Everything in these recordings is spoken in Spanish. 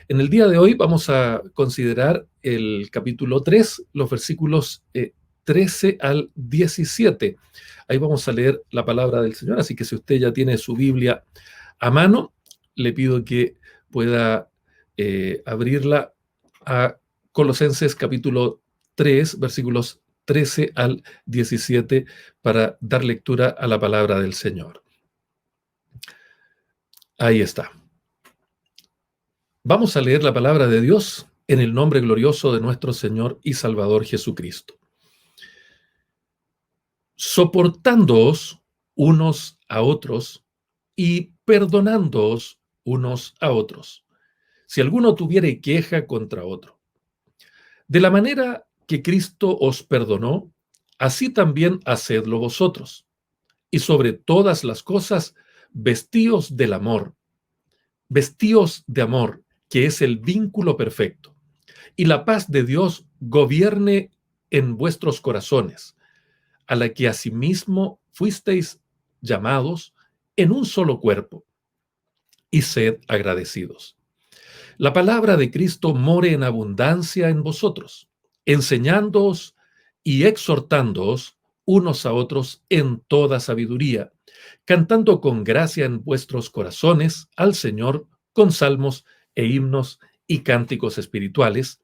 En el día de hoy vamos a considerar el capítulo 3, los versículos 13 al 17. Ahí vamos a leer la palabra del Señor, así que si usted ya tiene su Biblia a mano, le pido que pueda abrirla a Colosenses capítulo 3, versículos 13 al 17, para dar lectura a la palabra del Señor. Ahí está. Vamos a leer la palabra de Dios en el nombre glorioso de nuestro Señor y Salvador Jesucristo. Soportándoos unos a otros y perdonándoos unos a otros, si alguno tuviere queja contra otro. De la manera que Cristo os perdonó, así también hacedlo vosotros. Y sobre todas las cosas, vestíos del amor. Vestíos de amor, que es el vínculo perfecto. Y la paz de Dios gobierne en vuestros corazones, a la que asimismo fuisteis llamados en un solo cuerpo, y sed agradecidos. La palabra de Cristo more en abundancia en vosotros, enseñándoos y exhortándoos unos a otros en toda sabiduría, cantando con gracia en vuestros corazones al Señor con salmos e himnos y cánticos espirituales,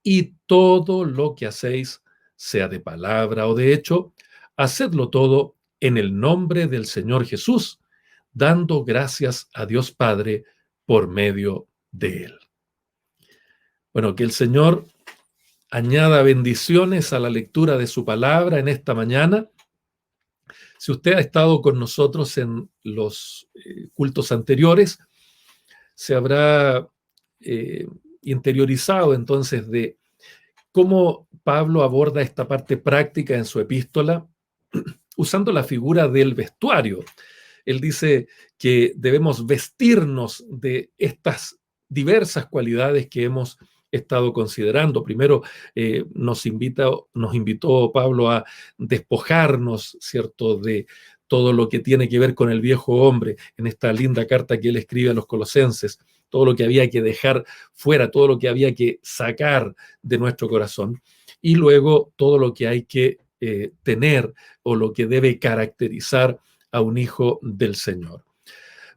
y todo lo que hacéis, sea de palabra o de hecho, hacedlo todo en el nombre del Señor Jesús, dando gracias a Dios Padre por medio de Él. Bueno, que el Señor añada bendiciones a la lectura de su palabra en esta mañana. Si usted ha estado con nosotros en los cultos anteriores, se habrá interiorizado entonces de cómo Pablo aborda esta parte práctica en su epístola usando la figura del vestuario. Él dice que debemos vestirnos de estas diversas cualidades que hemos estado considerando. Primero nos invitó Pablo a despojarnos, ¿cierto?, de todo lo que tiene que ver con el viejo hombre, en esta linda carta que él escribe a los colosenses, todo lo que había que dejar fuera, todo lo que había que sacar de nuestro corazón, y luego todo lo que hay que tener o lo que debe caracterizar a un hijo del Señor.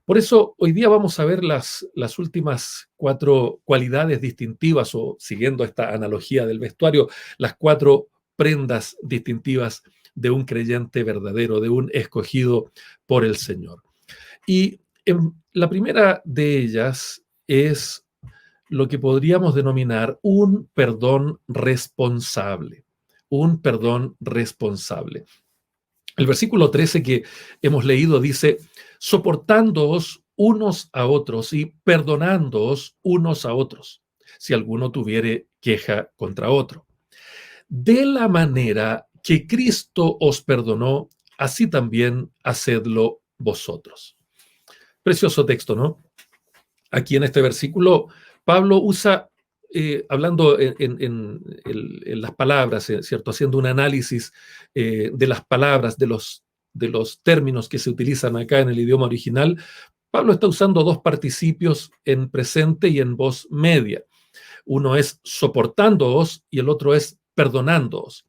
Por eso hoy día vamos a ver las últimas 4 cualidades distintivas, o siguiendo esta analogía del vestuario, las 4 prendas distintivas de un creyente verdadero, de un escogido por el Señor. Y la primera de ellas es lo que podríamos denominar un perdón responsable. Un perdón responsable. El versículo 13 que hemos leído dice: soportándoos unos a otros y perdonándoos unos a otros, si alguno tuviere queja contra otro. De la manera que Cristo os perdonó, así también hacedlo vosotros. Precioso texto, ¿no? Aquí en este versículo, Pablo usa, hablando en las palabras, ¿cierto?, haciendo un análisis de las palabras, de los términos que se utilizan acá en el idioma original. Pablo está usando 2 participios en presente y en voz media. Uno es soportándoos y el otro es perdonándoos.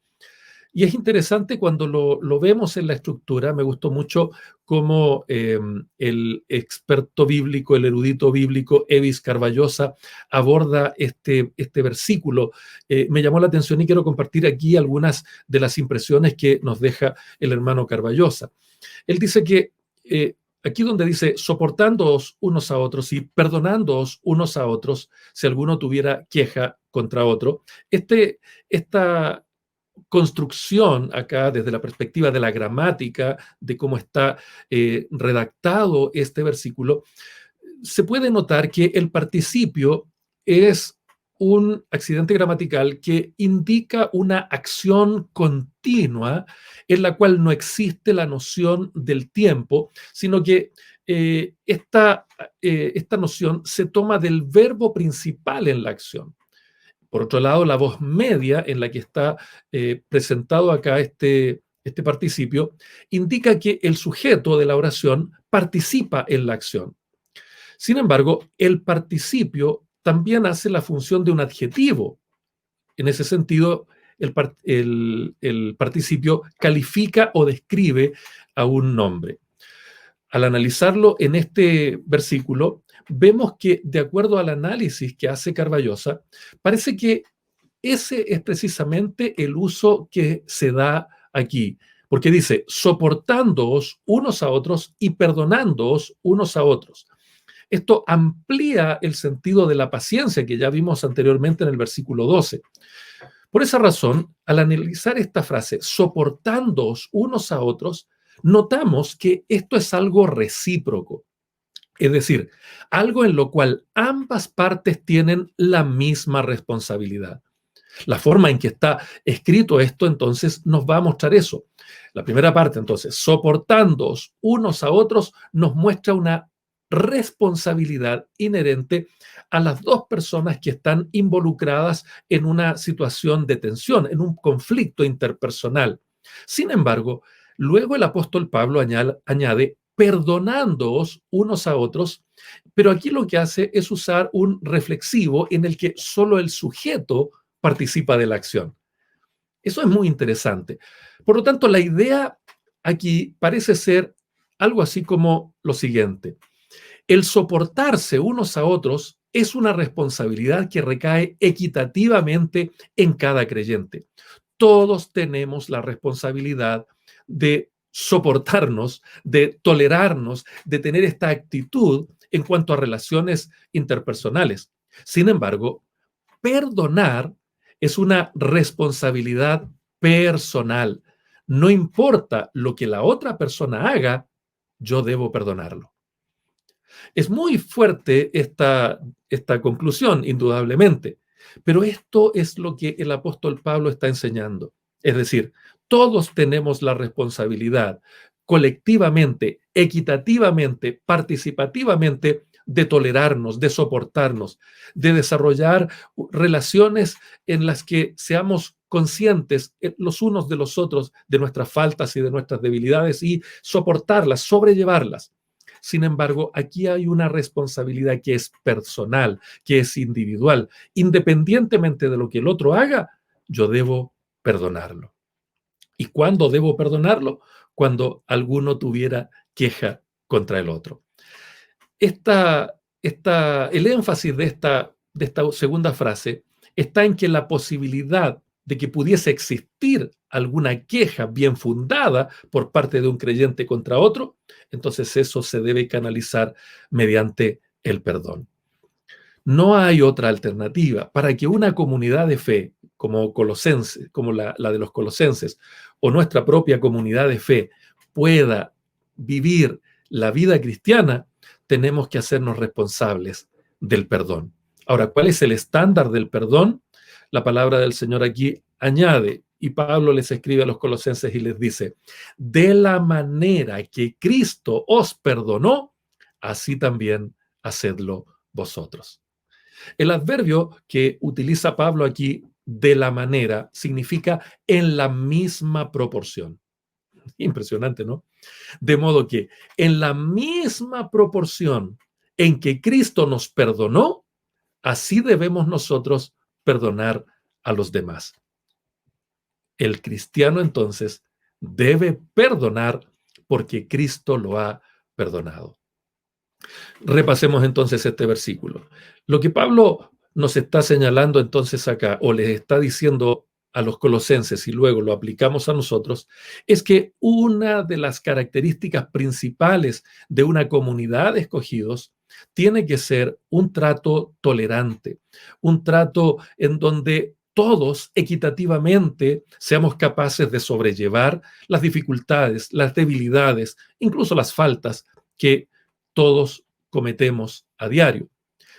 Y es interesante cuando lo vemos en la estructura. Me gustó mucho cómo el experto bíblico, el erudito bíblico Evis Carballosa aborda este versículo. Me llamó la atención y quiero compartir aquí algunas de las impresiones que nos deja el hermano Carballosa. Él dice que aquí donde dice soportándoos unos a otros y perdonándoos unos a otros, si alguno tuviera queja contra otro, esta construcción acá desde la perspectiva de la gramática, de cómo está redactado este versículo, se puede notar que el participio es un accidente gramatical que indica una acción continua en la cual no existe la noción del tiempo, sino que esta noción se toma del verbo principal en la acción. Por otro lado, la voz media en la que está presentado acá este participio indica que el sujeto de la oración participa en la acción. Sin embargo, el participio también hace la función de un adjetivo. En ese sentido, el participio califica o describe a un nombre. Al analizarlo en este versículo, vemos que, de acuerdo al análisis que hace Carballosa, parece que ese es precisamente el uso que se da aquí, porque dice, soportándoos unos a otros y perdonándoos unos a otros. Esto amplía el sentido de la paciencia que ya vimos anteriormente en el versículo 12. Por esa razón, al analizar esta frase, soportándoos unos a otros, notamos que esto es algo recíproco, es decir, algo en lo cual ambas partes tienen la misma responsabilidad. La forma en que está escrito esto, entonces, nos va a mostrar eso. La primera parte, entonces, soportándoos unos a otros, nos muestra una responsabilidad inherente a las dos personas que están involucradas en una situación de tensión, en un conflicto interpersonal. Sin embargo, luego el apóstol Pablo añade perdonándoos unos a otros, pero aquí lo que hace es usar un reflexivo en el que solo el sujeto participa de la acción. Eso es muy interesante. Por lo tanto, la idea aquí parece ser algo así como lo siguiente. El soportarse unos a otros es una responsabilidad que recae equitativamente en cada creyente. Todos tenemos la responsabilidad de soportarnos, de tolerarnos, de tener esta actitud en cuanto a relaciones interpersonales. Sin embargo, perdonar es una responsabilidad personal. No importa lo que la otra persona haga, yo debo perdonarlo. Es muy fuerte esta conclusión, indudablemente, pero esto es lo que el apóstol Pablo está enseñando. Es decir, todos tenemos la responsabilidad colectivamente, equitativamente, participativamente, de tolerarnos, de soportarnos, de desarrollar relaciones en las que seamos conscientes los unos de los otros de nuestras faltas y de nuestras debilidades y soportarlas, sobrellevarlas. Sin embargo, aquí hay una responsabilidad que es personal, que es individual. Independientemente de lo que el otro haga, yo debo perdonarlo. ¿Y cuándo debo perdonarlo? Cuando alguno tuviera queja contra el otro. El énfasis de esta segunda frase está en que la posibilidad de que pudiese existir alguna queja bien fundada por parte de un creyente contra otro, entonces eso se debe canalizar mediante el perdón. No hay otra alternativa para que una comunidad de fe como Colosenses, como la de los colosenses, o nuestra propia comunidad de fe pueda vivir la vida cristiana, tenemos que hacernos responsables del perdón. Ahora, ¿cuál es el estándar del perdón? La palabra del Señor aquí añade, y Pablo les escribe a los colosenses y les dice, de la manera que Cristo os perdonó, así también hacedlo vosotros. El adverbio que utiliza Pablo aquí, de la manera, significa en la misma proporción. Impresionante, ¿no? De modo que en la misma proporción en que Cristo nos perdonó, así debemos nosotros perdonar a los demás. El cristiano entonces debe perdonar porque Cristo lo ha perdonado. Repasemos entonces este versículo. Lo que Pablo nos está señalando entonces acá, o les está diciendo a los colosenses y luego lo aplicamos a nosotros, es que una de las características principales de una comunidad de escogidos tiene que ser un trato tolerante, un trato en donde todos equitativamente seamos capaces de sobrellevar las dificultades, las debilidades, incluso las faltas que todos cometemos a diario.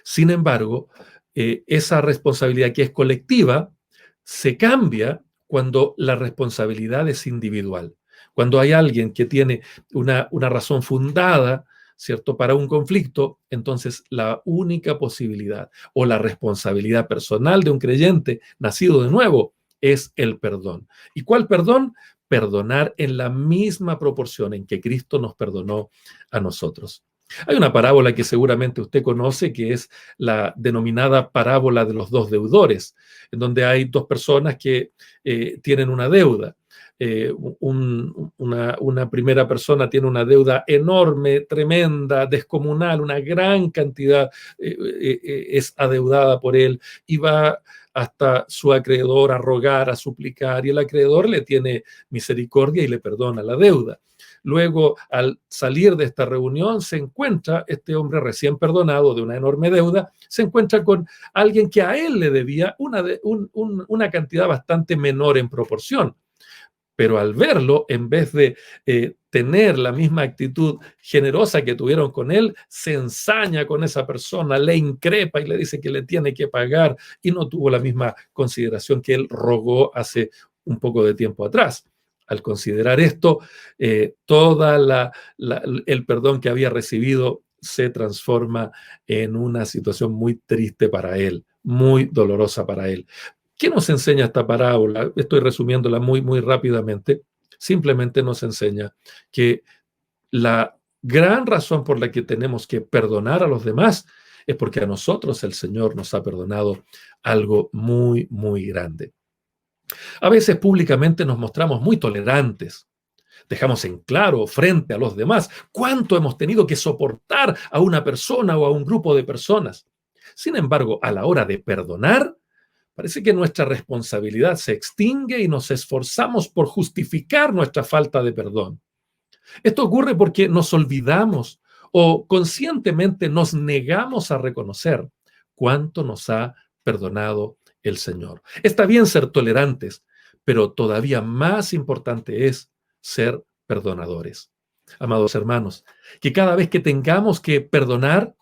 Sin embargo, esa responsabilidad que es colectiva se cambia cuando la responsabilidad es individual. Cuando hay alguien que tiene una razón fundada, ¿cierto?, para un conflicto, entonces la única posibilidad o la responsabilidad personal de un creyente nacido de nuevo es el perdón. ¿Y cuál perdón? Perdonar en la misma proporción en que Cristo nos perdonó a nosotros. Hay una parábola que seguramente usted conoce, que es la denominada parábola de los dos deudores, en donde hay dos personas que tienen una deuda. Una primera persona tiene una deuda enorme, tremenda, descomunal, una gran cantidad es adeudada por él y va hasta su acreedor a rogar, a suplicar, y el acreedor le tiene misericordia y le perdona la deuda. Luego, al salir de esta reunión, se encuentra este hombre recién perdonado de una enorme deuda, se encuentra con alguien que a él le debía una cantidad bastante menor en proporción. Pero al verlo, en vez de tener la misma actitud generosa que tuvieron con él, se ensaña con esa persona, le increpa y le dice que le tiene que pagar y no tuvo la misma consideración que él rogó hace un poco de tiempo atrás. Al considerar esto, el perdón que había recibido se transforma en una situación muy triste para él, muy dolorosa para él. ¿Qué nos enseña esta parábola? Estoy resumiéndola muy rápidamente. Simplemente nos enseña que la gran razón por la que tenemos que perdonar a los demás es porque a nosotros el Señor nos ha perdonado algo muy grande. A veces públicamente nos mostramos muy tolerantes. Dejamos en claro frente a los demás cuánto hemos tenido que soportar a una persona o a un grupo de personas. Sin embargo, a la hora de perdonar, parece que nuestra responsabilidad se extingue y nos esforzamos por justificar nuestra falta de perdón. Esto ocurre porque nos olvidamos o conscientemente nos negamos a reconocer cuánto nos ha perdonado el Señor. Está bien ser tolerantes, pero todavía más importante es ser perdonadores. Amados hermanos, que cada vez que tengamos que perdonar,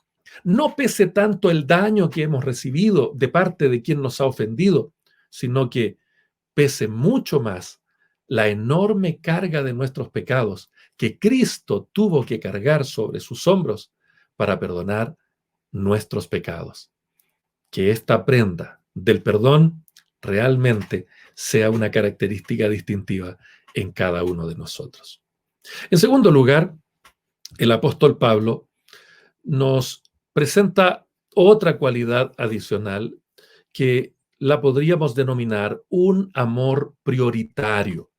no pese tanto el daño que hemos recibido de parte de quien nos ha ofendido, sino que pese mucho más la enorme carga de nuestros pecados que Cristo tuvo que cargar sobre sus hombros para perdonar nuestros pecados. Que esta prenda del perdón realmente sea una característica distintiva en cada uno de nosotros. En segundo lugar, el apóstol Pablo nos presenta otra cualidad adicional que la podríamos denominar un amor prioritario.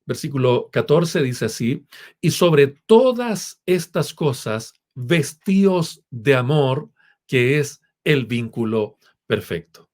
Versículo 14 dice así: y sobre todas estas cosas, vestíos de amor, que es el vínculo perfecto.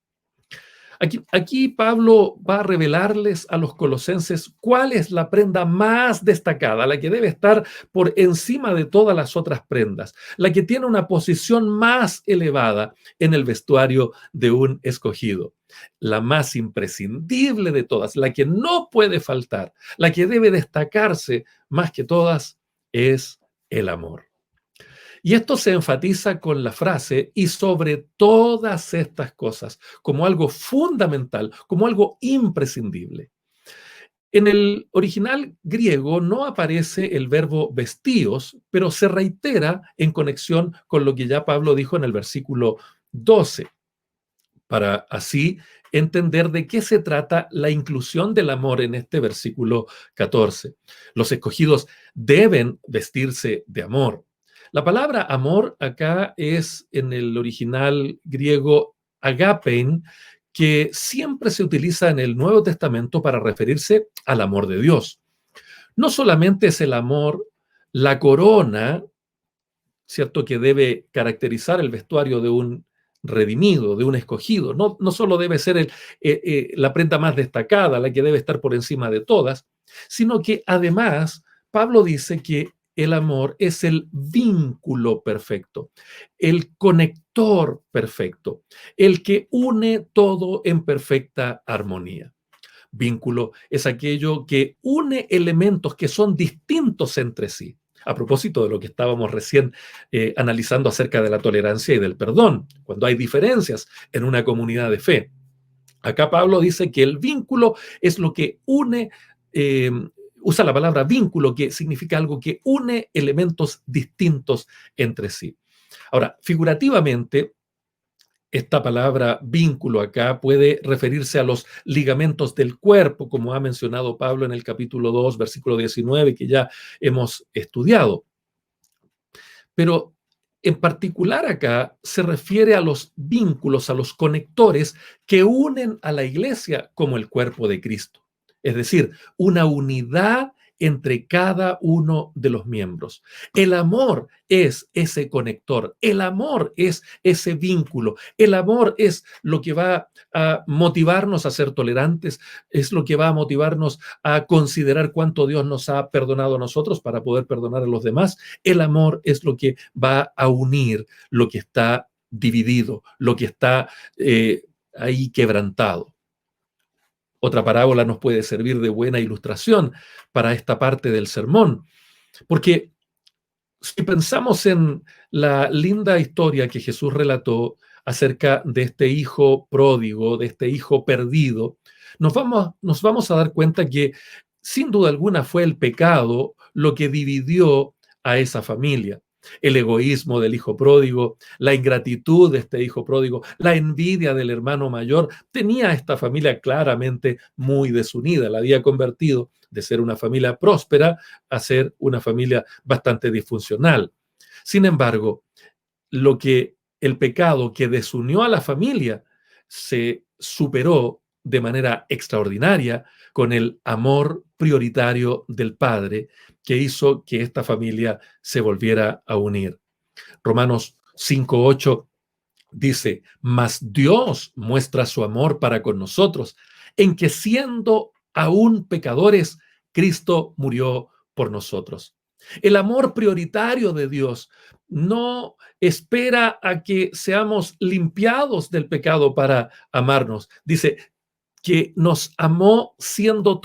Aquí Pablo va a revelarles a los colosenses cuál es la prenda más destacada, la que debe estar por encima de todas las otras prendas, la que tiene una posición más elevada en el vestuario de un escogido, la más imprescindible de todas, la que no puede faltar, la que debe destacarse más que todas, es el amor. Y esto se enfatiza con la frase "y sobre todas estas cosas", como algo fundamental, como algo imprescindible. En el original griego no aparece el verbo vestíos, pero se reitera en conexión con lo que ya Pablo dijo en el versículo 12, para así entender de qué se trata la inclusión del amor en este versículo 14. Los escogidos deben vestirse de amor. La palabra amor acá es en el original griego agapein, que siempre se utiliza en el Nuevo Testamento para referirse al amor de Dios. No solamente es el amor la corona, ¿cierto?, que debe caracterizar el vestuario de un redimido, de un escogido. No solo debe ser la prenda más destacada, la que debe estar por encima de todas, sino que además Pablo dice que el amor es el vínculo perfecto, el conector perfecto, el que une todo en perfecta armonía. Vínculo es aquello que une elementos que son distintos entre sí. A propósito de lo que estábamos recién analizando acerca de la tolerancia y del perdón, cuando hay diferencias en una comunidad de fe. Acá Pablo dice que el vínculo es lo que une usa la palabra vínculo, que significa algo que une elementos distintos entre sí. Ahora, figurativamente, esta palabra vínculo acá puede referirse a los ligamentos del cuerpo, como ha mencionado Pablo en el capítulo 2, versículo 19, que ya hemos estudiado. Pero en particular acá se refiere a los vínculos, a los conectores que unen a la iglesia como el cuerpo de Cristo. Es decir, una unidad entre cada uno de los miembros. El amor es ese conector, el amor es ese vínculo, el amor es lo que va a motivarnos a ser tolerantes, es lo que va a motivarnos a considerar cuánto Dios nos ha perdonado a nosotros para poder perdonar a los demás. El amor es lo que va a unir lo que está dividido, lo que está ahí quebrantado. Otra parábola nos puede servir de buena ilustración para esta parte del sermón, porque si pensamos en la linda historia que Jesús relató acerca de este hijo pródigo, de este hijo perdido, nos vamos a dar cuenta que sin duda alguna fue el pecado lo que dividió a esa familia. El egoísmo del hijo pródigo, la ingratitud de este hijo pródigo, la envidia del hermano mayor, tenía a esta familia claramente muy desunida. La había convertido de ser una familia próspera a ser una familia bastante disfuncional. Sin embargo, el pecado que desunió a la familia se superó de manera extraordinaria con el amor prioritario del Padre que hizo que esta familia se volviera a unir. Romanos 5:8 dice, mas Dios muestra su amor para con nosotros, en que siendo aún pecadores, Cristo murió por nosotros. El amor prioritario de Dios no espera a que seamos limpiados del pecado para amarnos. Dice que nos amó siendo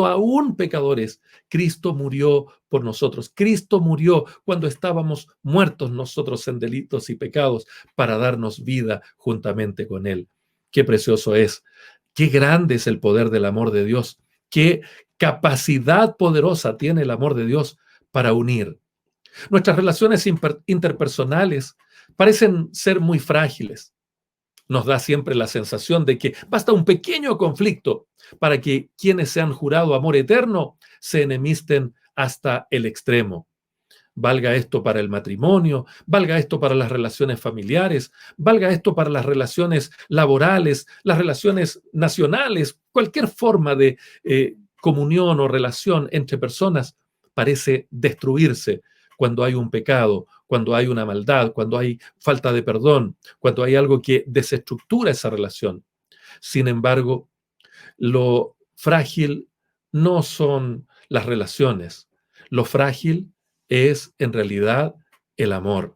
aún pecadores. Cristo murió por nosotros. Cristo murió cuando estábamos muertos nosotros en delitos y pecados para darnos vida juntamente con Él. Qué precioso es. Qué grande es el poder del amor de Dios. Qué capacidad poderosa tiene el amor de Dios para unir. Nuestras relaciones interpersonales parecen ser muy frágiles. Nos da siempre la sensación de que basta un pequeño conflicto para que quienes se han jurado amor eterno se enemisten hasta el extremo. Valga esto para el matrimonio, valga esto para las relaciones familiares, valga esto para las relaciones laborales, las relaciones nacionales, cualquier forma de comunión o relación entre personas parece destruirse cuando hay un pecado, cuando hay una maldad, cuando hay falta de perdón, cuando hay algo que desestructura esa relación. Sin embargo, lo frágil no son las relaciones. Lo frágil es en realidad el amor.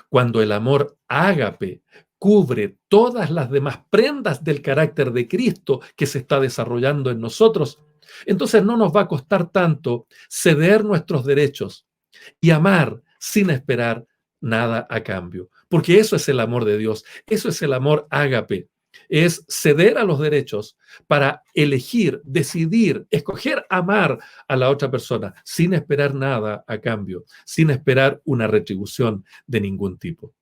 Cuando el amor ágape cubre todas las demás prendas del carácter de Cristo que se está desarrollando en nosotros, entonces no nos va a costar tanto ceder nuestros derechos y amar sin esperar nada a cambio. Porque eso es el amor de Dios, eso es el amor ágape. Es ceder a los derechos para elegir, decidir, escoger amar a la otra persona sin esperar nada a cambio, sin esperar una retribución de ningún tipo.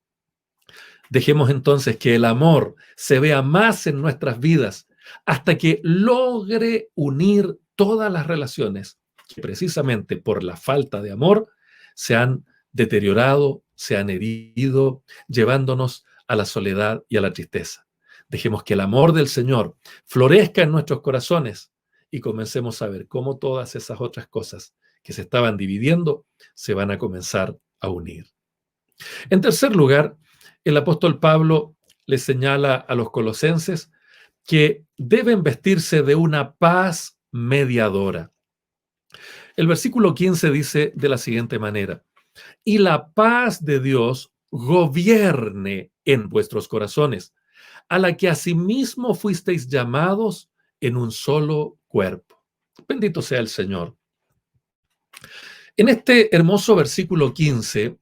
Dejemos entonces que el amor se vea más en nuestras vidas hasta que logre unir todas las relaciones que precisamente por la falta de amor se han deteriorado, se han herido, llevándonos a la soledad y a la tristeza. Dejemos que el amor del Señor florezca en nuestros corazones y comencemos a ver cómo todas esas otras cosas que se estaban dividiendo se van a comenzar a unir. En tercer lugar, el apóstol Pablo le señala a los colosenses que deben vestirse de una paz mediadora. El versículo 15 dice de la siguiente manera, y la paz de Dios gobierne en vuestros corazones, a la que asimismo fuisteis llamados en un solo cuerpo. Bendito sea el Señor. En este hermoso versículo 15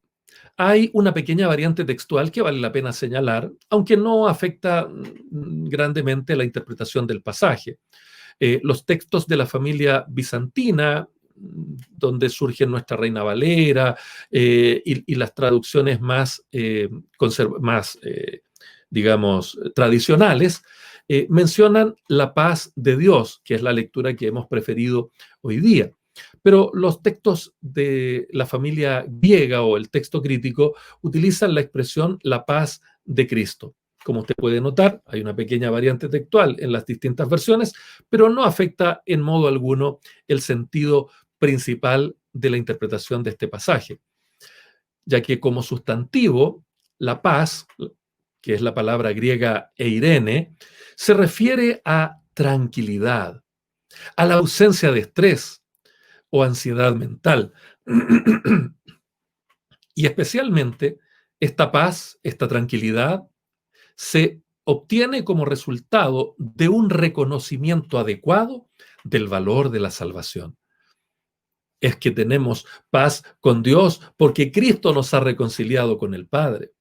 hay una pequeña variante textual que vale la pena señalar, aunque no afecta grandemente la interpretación del pasaje. Los textos de la familia bizantina, donde surge nuestra Reina Valera, y las traducciones más, digamos, tradicionales, mencionan la paz de Dios, que es la lectura que hemos preferido hoy día. Pero los textos de la familia griega o el texto crítico utilizan la expresión la paz de Cristo. Como usted puede notar, hay una pequeña variante textual en las distintas versiones, pero no afecta en modo alguno el sentido principal de la interpretación de este pasaje, ya que como sustantivo, la paz, que es la palabra griega eirene, se refiere a tranquilidad, a la ausencia de estrés o ansiedad mental. Y especialmente esta paz, esta tranquilidad, se obtiene como resultado de un reconocimiento adecuado del valor de la salvación. Es que tenemos paz con Dios porque Cristo nos ha reconciliado con el Padre.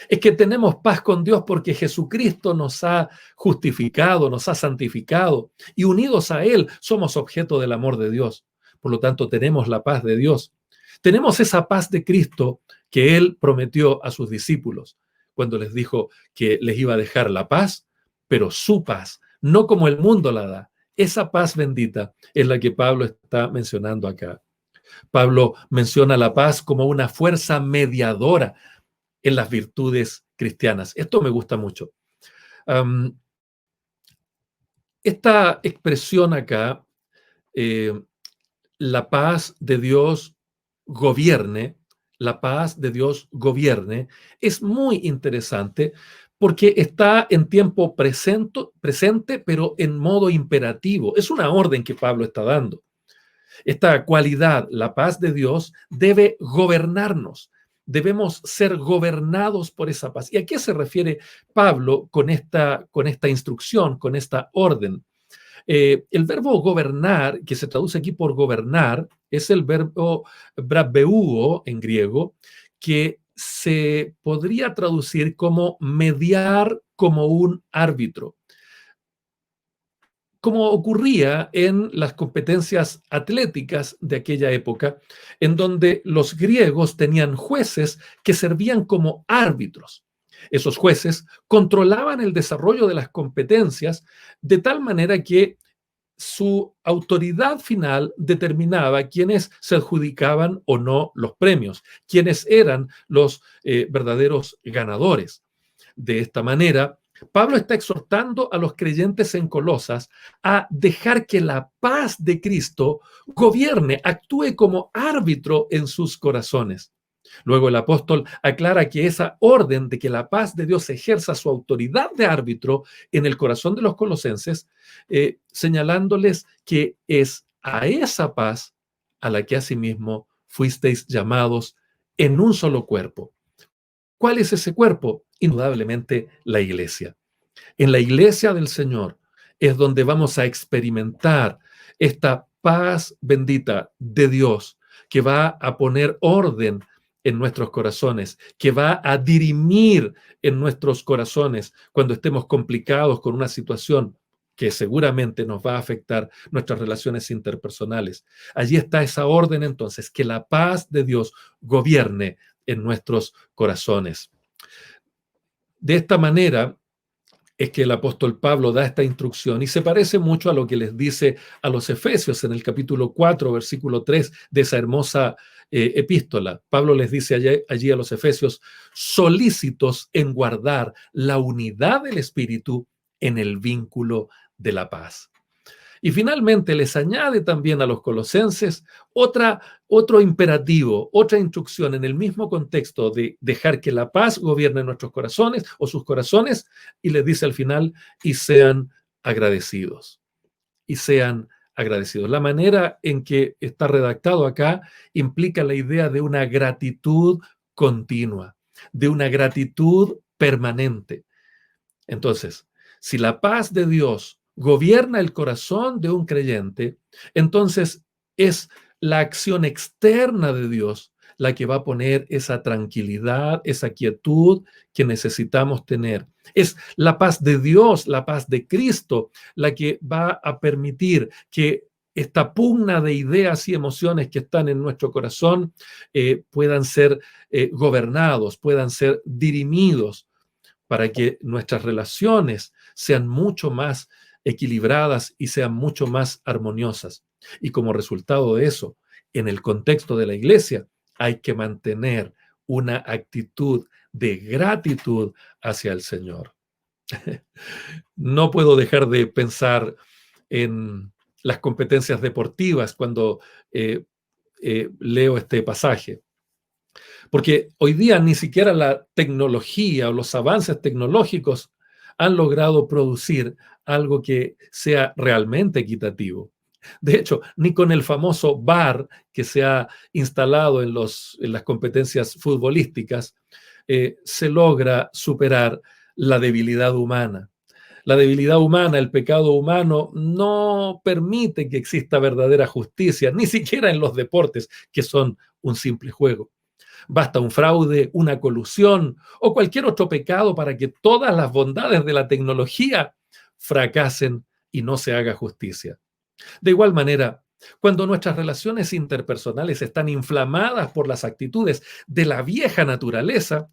Es que tenemos paz con Dios porque Jesucristo nos ha justificado, nos ha santificado y unidos a Él somos objeto del amor de Dios. Por lo tanto, tenemos la paz de Dios. Tenemos esa paz de Cristo que Él prometió a sus discípulos cuando les dijo que les iba a dejar la paz, pero su paz, no como el mundo la da. Esa paz bendita es la que Pablo está mencionando acá. Pablo menciona la paz como una fuerza mediadora en las virtudes cristianas. Esto me gusta mucho. Esta expresión acá, la paz de Dios gobierne, la paz de Dios gobierne, es muy interesante porque está en tiempo presente, pero en modo imperativo. Es una orden que Pablo está dando. Esta cualidad, la paz de Dios, debe gobernarnos. Debemos ser gobernados por esa paz. ¿Y a qué se refiere Pablo con esta instrucción, con esta orden? El verbo gobernar, que se traduce aquí por gobernar, es el verbo brabeuo en griego, que se podría traducir como mediar como un árbitro, como ocurría en las competencias atléticas de aquella época, en donde los griegos tenían jueces que servían como árbitros. Esos jueces controlaban el desarrollo de las competencias de tal manera que su autoridad final determinaba quiénes se adjudicaban o no los premios, quiénes eran los verdaderos ganadores. De esta manera, Pablo está exhortando a los creyentes en Colosas a dejar que la paz de Cristo gobierne, actúe como árbitro en sus corazones. Luego el apóstol aclara que esa orden de que la paz de Dios ejerza su autoridad de árbitro en el corazón de los colosenses, señalándoles que es a esa paz a la que asimismo fuisteis llamados en un solo cuerpo. ¿Cuál es ese cuerpo? Indudablemente la iglesia. En la iglesia del Señor es donde vamos a experimentar esta paz bendita de Dios que va a poner orden en nuestros corazones, que va a dirimir en nuestros corazones cuando estemos complicados con una situación que seguramente nos va a afectar nuestras relaciones interpersonales. Allí está esa orden entonces, que la paz de Dios gobierne en nuestros corazones. De esta manera es que el apóstol Pablo da esta instrucción y se parece mucho a lo que les dice a los Efesios en el capítulo 4, versículo 3 de esa hermosa epístola. Pablo les dice allí a los Efesios, solícitos en guardar la unidad del Espíritu en el vínculo de la paz. Y finalmente les añade también a los colosenses otro imperativo, otra instrucción en el mismo contexto de dejar que la paz gobierne nuestros corazones o sus corazones, y les dice al final, y sean agradecidos. Y sean agradecidos. La manera en que está redactado acá implica la idea de una gratitud continua, de una gratitud permanente. Entonces, si la paz de Dios gobierna el corazón de un creyente, entonces es la acción externa de Dios la que va a poner esa tranquilidad, esa quietud que necesitamos tener. Es la paz de Dios, la paz de Cristo, la que va a permitir que esta pugna de ideas y emociones que están en nuestro corazón puedan ser gobernados, puedan ser dirimidos para que nuestras relaciones sean mucho más equilibradas y sean mucho más armoniosas. Y como resultado de eso, en el contexto de la iglesia, hay que mantener una actitud de gratitud hacia el Señor. No puedo dejar de pensar en las competencias deportivas cuando leo este pasaje. Porque hoy día ni siquiera la tecnología o los avances tecnológicos han logrado producir algo que sea realmente equitativo. De hecho, ni con el famoso VAR que se ha instalado en las competencias futbolísticas se logra superar la debilidad humana. La debilidad humana, el pecado humano, no permite que exista verdadera justicia, ni siquiera en los deportes, que son un simple juego. Basta un fraude, una colusión o cualquier otro pecado para que todas las bondades de la tecnología fracasen y no se haga justicia. De igual manera, cuando nuestras relaciones interpersonales están inflamadas por las actitudes de la vieja naturaleza,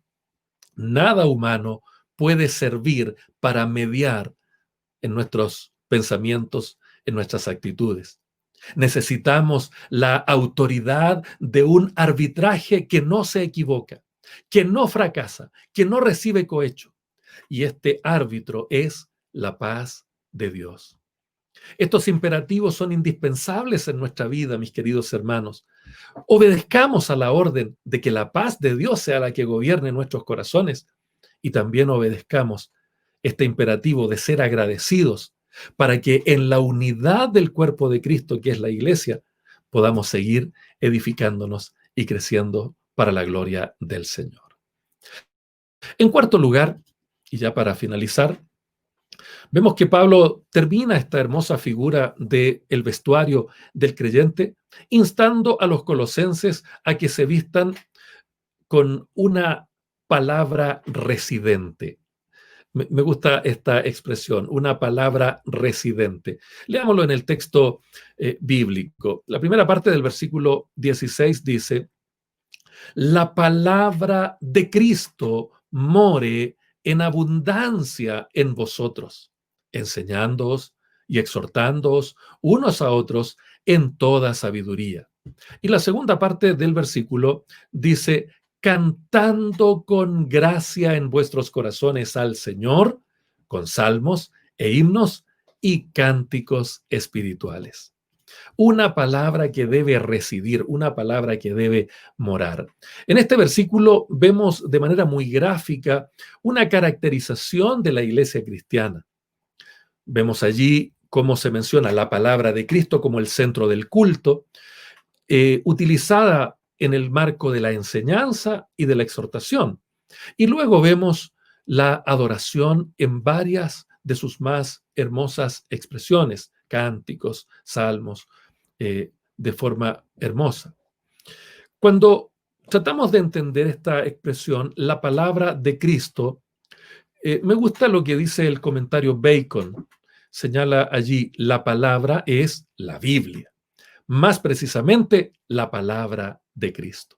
nada humano puede servir para mediar en nuestros pensamientos, en nuestras actitudes. Necesitamos la autoridad de un arbitraje que no se equivoca, que no fracasa, que no recibe cohecho. Y este árbitro es la paz de Dios. Estos imperativos son indispensables en nuestra vida, mis queridos hermanos. Obedezcamos a la orden de que la paz de Dios sea la que gobierne nuestros corazones y también obedezcamos este imperativo de ser agradecidos para que en la unidad del cuerpo de Cristo, que es la iglesia, podamos seguir edificándonos y creciendo para la gloria del Señor. En cuarto lugar, y ya para finalizar, vemos que Pablo termina esta hermosa figura del vestuario del creyente, instando a los colosenses a que se vistan con una palabra residente. Me gusta esta expresión, una palabra residente. Leámoslo en el texto bíblico. La primera parte del versículo 16 dice, la palabra de Cristo more en abundancia en vosotros, enseñándoos y exhortándoos unos a otros en toda sabiduría. Y la segunda parte del versículo dice, cantando con gracia en vuestros corazones al Señor, con salmos e himnos y cánticos espirituales. Una palabra que debe residir, una palabra que debe morar. En este versículo vemos de manera muy gráfica una caracterización de la iglesia cristiana. Vemos allí cómo se menciona la palabra de Cristo como el centro del culto, utilizada en el marco de la enseñanza y de la exhortación. Y luego vemos la adoración en varias de sus más hermosas expresiones, cánticos, salmos, de forma hermosa. Cuando tratamos de entender esta expresión, la palabra de Cristo, me gusta lo que dice el comentario Bacon. Señala allí, la palabra es la Biblia. Más precisamente, la palabra de Cristo.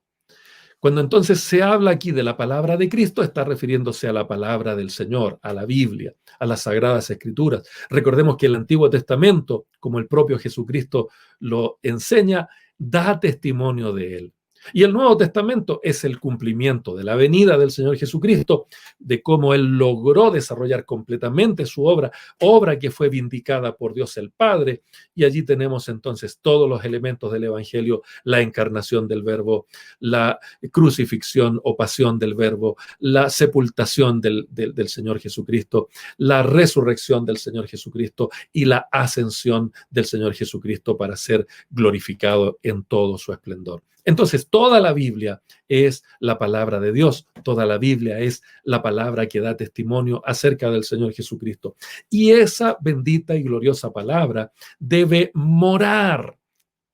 Cuando entonces se habla aquí de la palabra de Cristo, está refiriéndose a la palabra del Señor, a la Biblia, a las Sagradas Escrituras. Recordemos que el Antiguo Testamento, como el propio Jesucristo lo enseña, da testimonio de él. Y el Nuevo Testamento es el cumplimiento de la venida del Señor Jesucristo, de cómo Él logró desarrollar completamente su obra, obra que fue vindicada por Dios el Padre. Y allí tenemos entonces todos los elementos del Evangelio, la encarnación del Verbo, la crucifixión o pasión del Verbo, la sepultación del Señor Jesucristo, la resurrección del Señor Jesucristo y la ascensión del Señor Jesucristo para ser glorificado en todo su esplendor. Entonces, toda la Biblia es la palabra de Dios, toda la Biblia es la palabra que da testimonio acerca del Señor Jesucristo. Y esa bendita y gloriosa palabra debe morar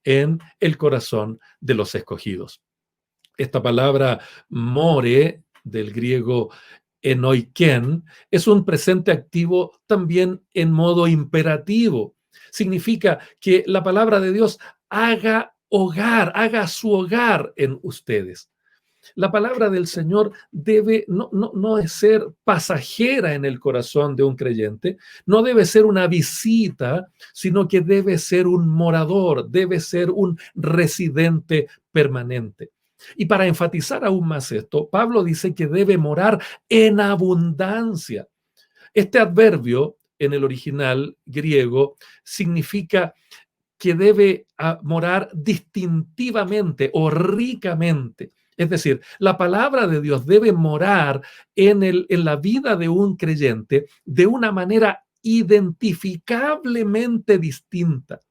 en el corazón de los escogidos. Esta palabra more, del griego enoiken, es un presente activo también en modo imperativo. Significa que la palabra de Dios haga hogar, haga su hogar en ustedes. La palabra del Señor debe no es ser pasajera en el corazón de un creyente, no debe ser una visita, sino que debe ser un morador, debe ser un residente permanente. Y para enfatizar aún más esto, Pablo dice que debe morar en abundancia. Este adverbio en el original griego significa que debe morar distintivamente o ricamente. Es decir, la palabra de Dios debe morar en la vida de un creyente de una manera identificablemente distinta.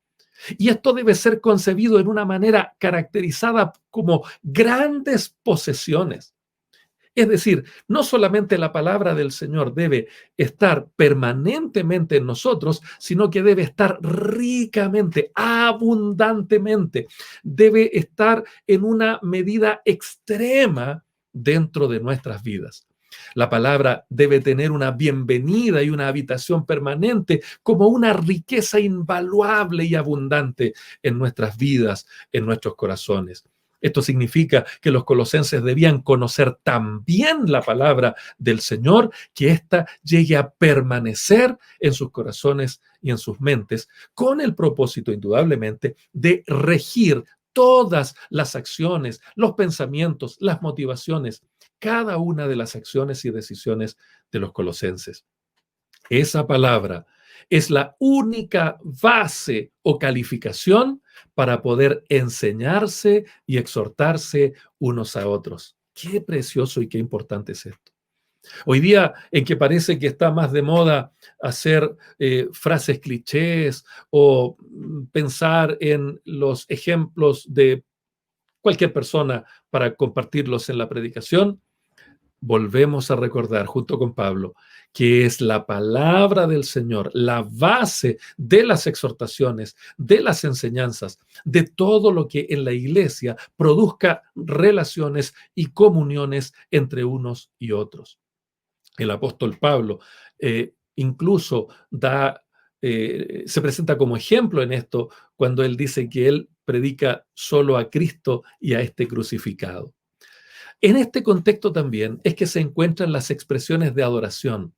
Y esto debe ser concebido en una manera caracterizada como grandes posesiones. Es decir, no solamente la palabra del Señor debe estar permanentemente en nosotros, sino que debe estar ricamente, abundantemente. Debe estar en una medida extrema dentro de nuestras vidas. La palabra debe tener una bienvenida y una habitación permanente como una riqueza invaluable y abundante en nuestras vidas, en nuestros corazones. Esto significa que los colosenses debían conocer tan bien la palabra del Señor que ésta llegue a permanecer en sus corazones y en sus mentes, con el propósito, indudablemente, de regir todas las acciones, los pensamientos, las motivaciones, cada una de las acciones y decisiones de los colosenses. Esa palabra es la única base o calificación para poder enseñarse y exhortarse unos a otros. Qué precioso y qué importante es esto. Hoy día, en que parece que está más de moda hacer frases clichés o pensar en los ejemplos de cualquier persona para compartirlos en la predicación, volvemos a recordar junto con Pablo que es la palabra del Señor, la base de las exhortaciones, de las enseñanzas, de todo lo que en la iglesia produzca relaciones y comuniones entre unos y otros. El apóstol Pablo incluso se presenta como ejemplo en esto cuando él dice que él predica solo a Cristo y a este crucificado. En este contexto también es que se encuentran las expresiones de adoración,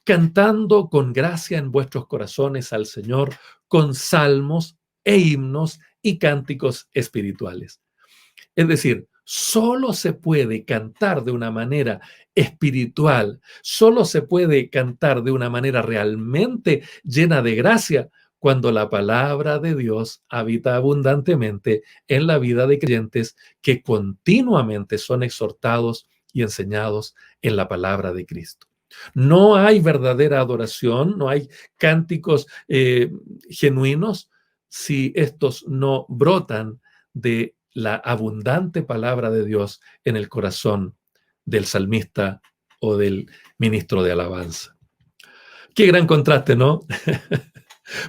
cantando con gracia en vuestros corazones al Señor con salmos e himnos y cánticos espirituales. Es decir, solo se puede cantar de una manera espiritual, solo se puede cantar de una manera realmente llena de gracia cuando la palabra de Dios habita abundantemente en la vida de creyentes que continuamente son exhortados y enseñados en la palabra de Cristo. No hay verdadera adoración, no hay cánticos genuinos si estos no brotan de la abundante palabra de Dios en el corazón del salmista o del ministro de alabanza. Qué gran contraste, ¿no?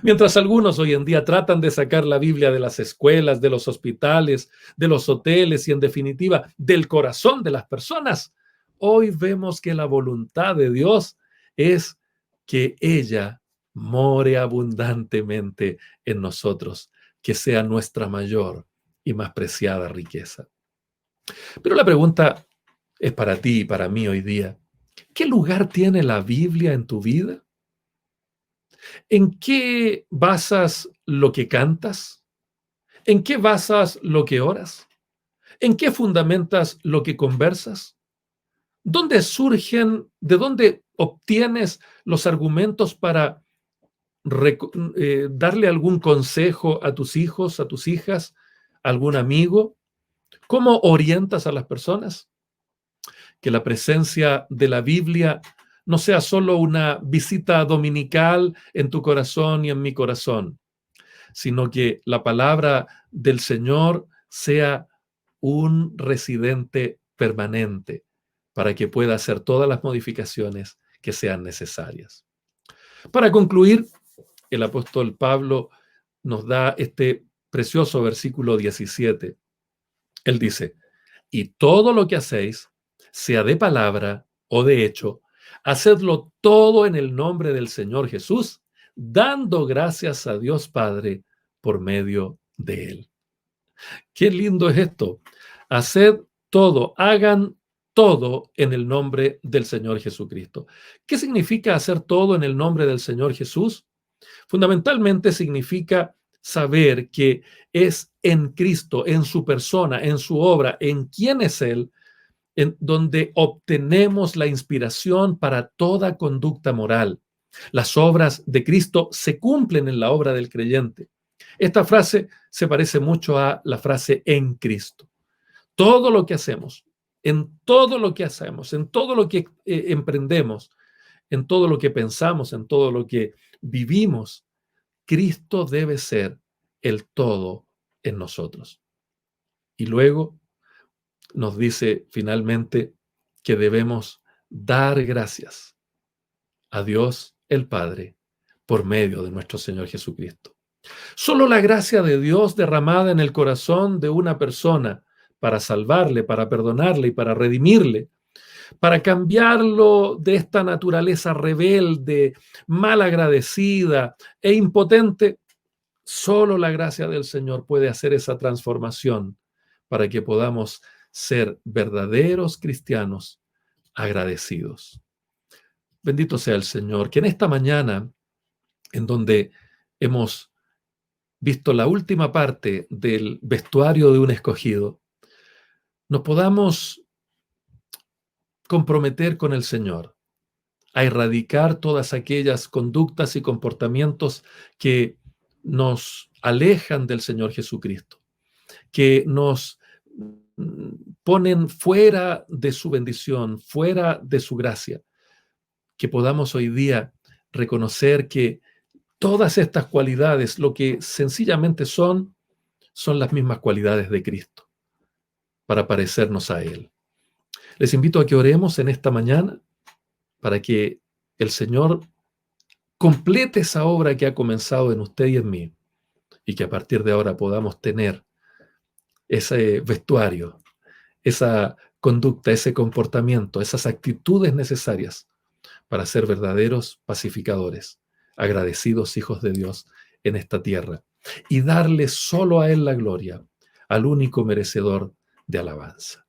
Mientras algunos hoy en día tratan de sacar la Biblia de las escuelas, de los hospitales, de los hoteles y en definitiva del corazón de las personas, hoy vemos que la voluntad de Dios es que ella more abundantemente en nosotros, que sea nuestra mayor y más preciada riqueza. Pero la pregunta es para ti y para mí hoy día. ¿Qué lugar tiene la Biblia en tu vida? ¿En qué basas lo que cantas? ¿En qué basas lo que oras? ¿En qué fundamentas lo que conversas? ¿Dónde surgen, de dónde obtienes los argumentos para darle algún consejo a tus hijos, a tus hijas, a algún amigo? ¿Cómo orientas a las personas? Que la presencia de la Biblia no sea solo una visita dominical en tu corazón y en mi corazón, sino que la palabra del Señor sea un residente permanente para que pueda hacer todas las modificaciones que sean necesarias. Para concluir, el apóstol Pablo nos da este precioso versículo 17. Él dice: Y todo lo que hacéis, sea de palabra o de hecho, hacedlo todo en el nombre del Señor Jesús, dando gracias a Dios Padre por medio de Él. Qué lindo es esto. Haced todo, hagan todo en el nombre del Señor Jesucristo. ¿Qué significa hacer todo en el nombre del Señor Jesús? Fundamentalmente significa saber que es en Cristo, en su persona, en su obra, en quién es Él, en donde obtenemos la inspiración para toda conducta moral. Las obras de Cristo se cumplen en la obra del creyente. Esta frase se parece mucho a la frase en Cristo. Todo lo que hacemos, en todo lo que hacemos, en todo lo que emprendemos, en todo lo que pensamos, en todo lo que vivimos, Cristo debe ser el todo en nosotros. Y luego nos dice finalmente que debemos dar gracias a Dios el Padre por medio de nuestro Señor Jesucristo. Solo la gracia de Dios derramada en el corazón de una persona para salvarle, para perdonarle y para redimirle, para cambiarlo de esta naturaleza rebelde, malagradecida e impotente, solo la gracia del Señor puede hacer esa transformación para que podamos ser verdaderos cristianos agradecidos. Bendito sea el Señor, que en esta mañana, en donde hemos visto la última parte del vestuario de un escogido, nos podamos comprometer con el Señor a erradicar todas aquellas conductas y comportamientos que nos alejan del Señor Jesucristo, que nos ponen fuera de su bendición, fuera de su gracia, que podamos hoy día reconocer que todas estas cualidades, lo que sencillamente son las mismas cualidades de Cristo, para parecernos a Él. Les invito a que oremos en esta mañana para que el Señor complete esa obra que ha comenzado en usted y en mí, y que a partir de ahora podamos tener ese vestuario, esa conducta, ese comportamiento, esas actitudes necesarias para ser verdaderos pacificadores, agradecidos hijos de Dios en esta tierra, y darle solo a Él la gloria, al único merecedor de alabanza.